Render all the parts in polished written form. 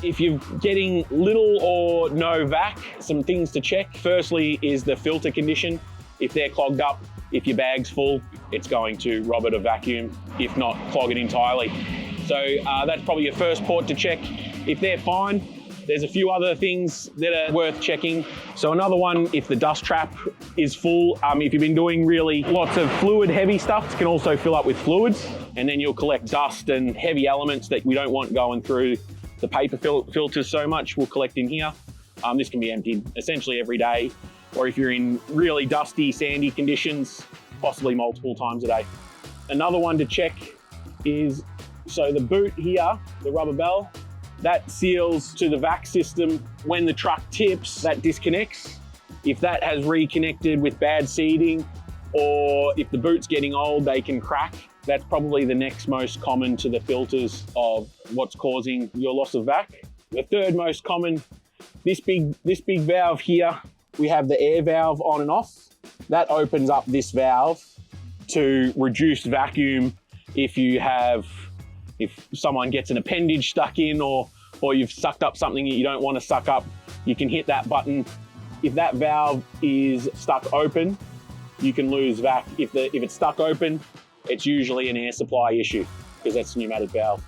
If you're getting little or no vac, some things to check. Firstly is the filter condition. If they're clogged up, if your bag's full, it's going to rob it of vacuum, if not clog it entirely. So that's probably your first port to check. If they're fine, there's a few other things that are worth checking. So another one, if the dust trap is full, if you've been doing really lots of fluid heavy stuff, it can also fill up with fluids, and then you'll collect dust and heavy elements that we don't want going through the paper filters so much. We'll collect in here. This can be emptied essentially every day, or if you're in really dusty, sandy conditions, possibly multiple times a day. Another one to check is, so the boot here, the rubber bell, that seals to the vac system. When the truck tips, that disconnects. If that has reconnected with bad seating, or if the boot's getting old, they can crack. That's probably the next most common to the filters of what's causing your loss of vac. The third most common, this big valve here, we have the air valve on and off. That opens up this valve to reduce vacuum if someone gets an appendage stuck in, or you've sucked up something that you don't want to suck up, you can hit that button. If that valve is stuck open, you can lose vac. If it's stuck open, it's usually an air supply issue, because that's a pneumatic valve.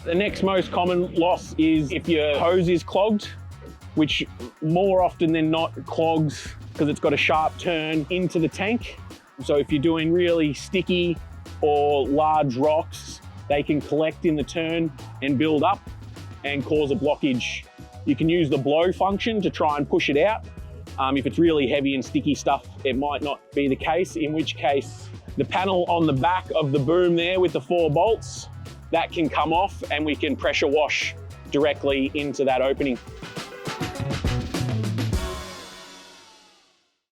The next most common loss is if your hose is clogged, which more often than not clogs because it's got a sharp turn into the tank. So if you're doing really sticky or large rocks, they can collect in the turn and build up and cause a blockage. You can use the blow function to try and push it out. If it's really heavy and sticky stuff, it might not be the case, in which case the panel on the back of the boom there with the 4 bolts, that can come off and we can pressure wash directly into that opening.